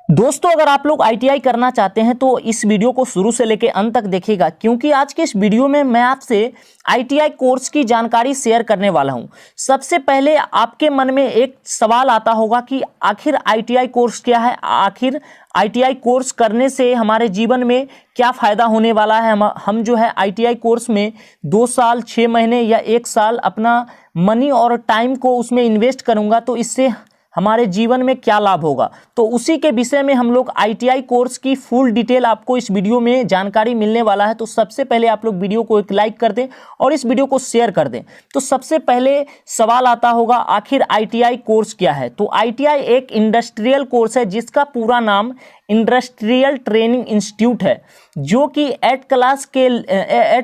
दोस्तों, अगर आप लोग आईटीआई करना चाहते हैं तो इस वीडियो को शुरू से लेकर अंत तक देखिएगा, क्योंकि आज के इस वीडियो में मैं आपसे आईटीआई कोर्स की जानकारी शेयर करने वाला हूं। सबसे पहले आपके मन में एक सवाल आता होगा कि आखिर आईटीआई कोर्स क्या है, आखिर आईटीआई कोर्स करने से हमारे जीवन में क्या फ़ायदा होने वाला है। हम जो है आईटीआई कोर्स में 2 साल 6 महीने या 1 साल अपना मनी और टाइम को उसमें इन्वेस्ट करूँगा तो इससे हमारे जीवन में क्या लाभ होगा। तो उसी के विषय में हम लोग आईटीआई कोर्स की फुल डिटेल आपको इस वीडियो में जानकारी मिलने वाला है। तो सबसे पहले आप लोग वीडियो को एक लाइक कर दें और इस वीडियो को शेयर कर दें। तो सबसे पहले सवाल आता होगा, आखिर आईटीआई कोर्स क्या है। तो आईटीआई एक इंडस्ट्रियल कोर्स है जिसका पूरा नाम इंडस्ट्रियल ट्रेनिंग इंस्टीट्यूट है, जो कि 8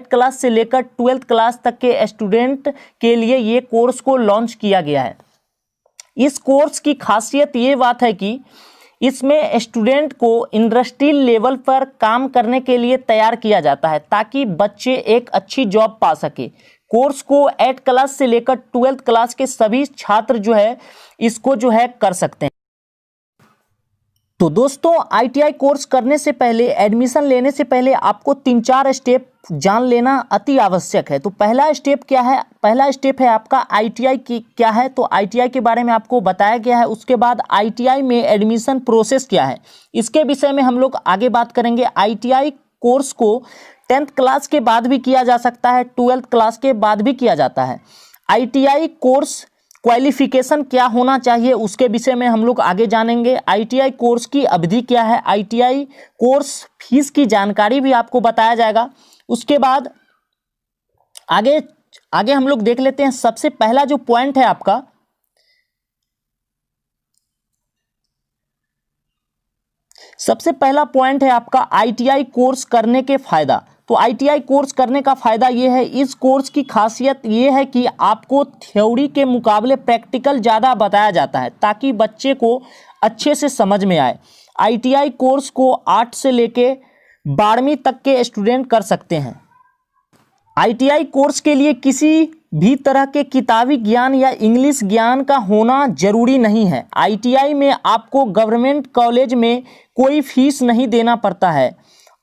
क्लास से लेकर 12th क्लास तक के स्टूडेंट के लिए ये कोर्स को लॉन्च किया गया है। इस कोर्स की खासियत ये बात है कि इसमें स्टूडेंट को इंडस्ट्रियल लेवल पर काम करने के लिए तैयार किया जाता है ताकि बच्चे एक अच्छी जॉब पा सके। कोर्स को 8 क्लास से लेकर 12th क्लास के सभी छात्र जो है इसको जो है कर सकते हैं। तो दोस्तों, आईटीआई कोर्स करने से पहले, एडमिशन लेने से पहले आपको 3-4 स्टेप जान लेना अति आवश्यक है। तो पहला स्टेप क्या है? पहला स्टेप है आपका आईटीआई की क्या है। तो आईटीआई के बारे में आपको बताया गया है। उसके बाद आईटीआई में एडमिशन प्रोसेस क्या है, इसके विषय में हम लोग आगे बात करेंगे। आईटीआई कोर्स को 10th क्लास के बाद भी किया जा सकता है, 12th क्लास के बाद भी किया जाता है। आईटीआई कोर्स क्वालिफिकेशन क्या होना चाहिए उसके विषय में हम लोग आगे जानेंगे। आईटीआई कोर्स की अवधि क्या है, आईटीआई कोर्स फीस की जानकारी भी आपको बताया जाएगा। उसके बाद आगे हम लोग देख लेते हैं। सबसे पहला जो पॉइंट है आपका, सबसे पहला पॉइंट है आपका आईटीआई कोर्स करने के फायदा। तो आईटीआई कोर्स करने का फायदा ये है, इस कोर्स की खासियत ये है कि आपको थ्योरी के मुकाबले प्रैक्टिकल ज़्यादा बताया जाता है ताकि बच्चे को अच्छे से समझ में आए। आईटीआई कोर्स को 8 से लेके 12वीं तक के स्टूडेंट कर सकते हैं। आईटीआई कोर्स के लिए किसी भी तरह के किताबी ज्ञान या इंग्लिश ज्ञान का होना जरूरी नहीं है। आईटीआई में आपको गवर्नमेंट कॉलेज में कोई फीस नहीं देना पड़ता है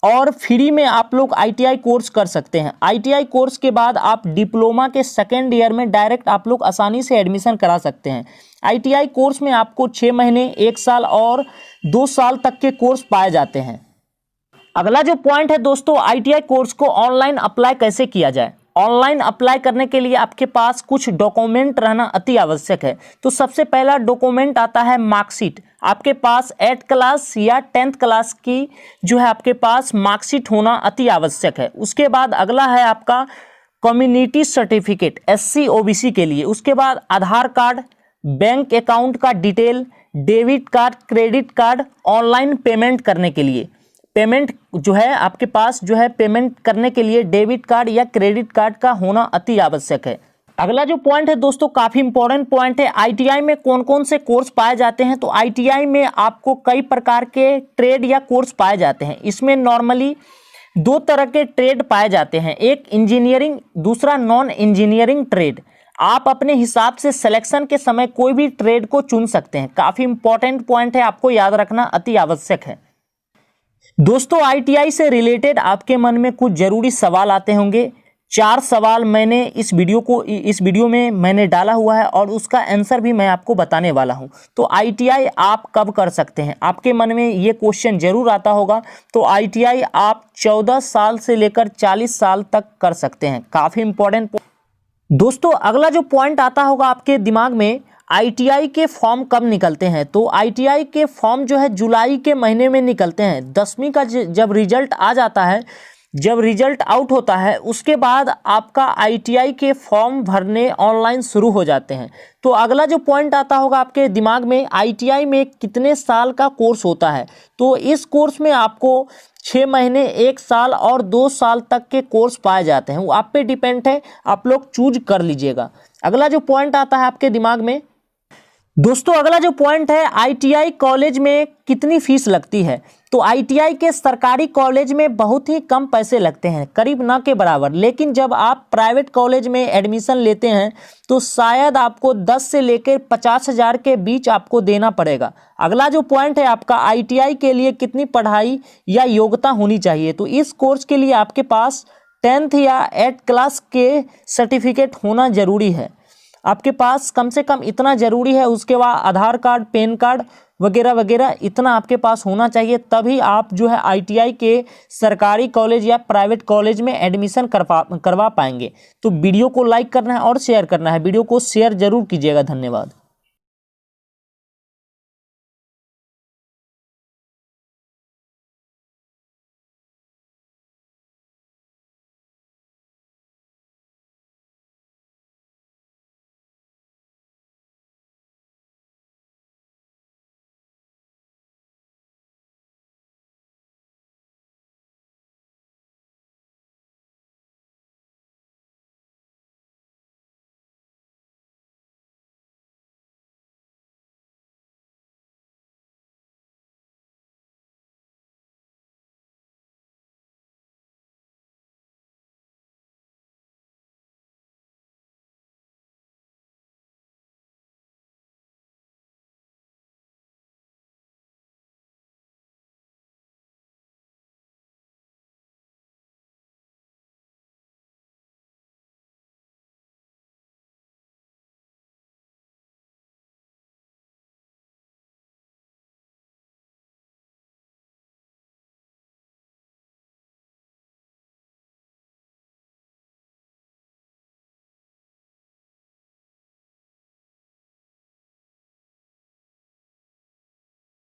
और फ्री में आप लोग आईटीआई कोर्स कर सकते हैं। आईटीआई कोर्स के बाद आप डिप्लोमा के 2nd ईयर में डायरेक्ट आप लोग आसानी से एडमिशन करा सकते हैं। आईटीआई कोर्स में आपको 6 महीने, 1 साल और 2 साल तक के कोर्स पाए जाते हैं। अगला जो पॉइंट है दोस्तों, आईटीआई कोर्स को ऑनलाइन अप्लाई कैसे किया जाए। ऑनलाइन अप्लाई करने के लिए आपके पास कुछ डॉक्यूमेंट रहना अति आवश्यक है। तो सबसे पहला डॉक्यूमेंट आता है मार्कशीट। आपके पास 8 क्लास या 10th क्लास की जो है आपके पास मार्कशीट होना अति आवश्यक है। उसके बाद अगला है आपका कम्युनिटी सर्टिफिकेट SC OBC के लिए। उसके बाद आधार कार्ड, बैंक अकाउंट का detail, debit card, credit card, online payment करने के लिए पेमेंट जो है आपके पास जो है पेमेंट करने के लिए डेबिट कार्ड या क्रेडिट कार्ड का होना अति आवश्यक है। अगला जो पॉइंट है दोस्तों, काफ़ी इंपॉर्टेंट पॉइंट है, आईटीआई में कौन कौन से कोर्स पाए जाते हैं। तो आईटीआई में आपको कई प्रकार के ट्रेड या कोर्स पाए जाते हैं। इसमें नॉर्मली 2 तरह के ट्रेड पाए जाते हैं, एक इंजीनियरिंग, दूसरा नॉन इंजीनियरिंग ट्रेड। आप अपने हिसाब से सिलेक्शन के समय कोई भी ट्रेड को चुन सकते हैं। काफ़ी इंपॉर्टेंट पॉइंट है, आपको याद रखना अति आवश्यक है। दोस्तों, आईटीआई से रिलेटेड आपके मन में कुछ जरूरी सवाल आते होंगे। 4 सवाल मैंने इस वीडियो में मैंने डाला हुआ है और उसका आंसर भी मैं आपको बताने वाला हूं। तो आईटीआई आप कब कर सकते हैं, आपके मन में ये क्वेश्चन जरूर आता होगा। तो आईटीआई आप 14 साल से लेकर 40 साल तक कर सकते हैं। काफ़ी इंपॉर्टेंट दोस्तों, अगला जो पॉइंट आता होगा आपके दिमाग में, आईटीआई के फॉर्म कब निकलते हैं। तो आईटीआई के फॉर्म जो है जुलाई के महीने में निकलते हैं। 10वीं का जब रिजल्ट आ जाता है, जब रिजल्ट आउट होता है, उसके बाद आपका आईटीआई के फॉर्म भरने ऑनलाइन शुरू हो जाते हैं। तो अगला जो पॉइंट आता होगा आपके दिमाग में, आईटीआई में कितने साल का कोर्स होता है। तो इस कोर्स में आपको 6 महीने, 1 साल और 2 साल तक के कोर्स पाए जाते हैं। वो आप पे डिपेंड है, आप लोग चूज कर लीजिएगा। अगला जो पॉइंट आता है आपके दिमाग में दोस्तों अगला जो पॉइंट है, आईटीआई कॉलेज में कितनी फीस लगती है। तो आईटीआई के सरकारी कॉलेज में बहुत ही कम पैसे लगते हैं, करीब ना के बराबर। लेकिन जब आप प्राइवेट कॉलेज में एडमिशन लेते हैं तो शायद आपको 10 से लेकर 50,000 के बीच आपको देना पड़ेगा। अगला जो पॉइंट है आपका, आईटीआई के लिए कितनी पढ़ाई या योग्यता होनी चाहिए। तो इस कोर्स के लिए आपके पास 10th या 8th क्लास के सर्टिफिकेट होना जरूरी है। आपके पास कम से कम इतना ज़रूरी है, उसके बाद आधार कार्ड, पैन कार्ड वगैरह वगैरह इतना आपके पास होना चाहिए, तभी आप जो है आईटीआई के सरकारी कॉलेज या प्राइवेट कॉलेज में एडमिशन करवा पाएंगे। तो वीडियो को लाइक करना है और शेयर करना है, वीडियो को शेयर जरूर कीजिएगा। धन्यवाद।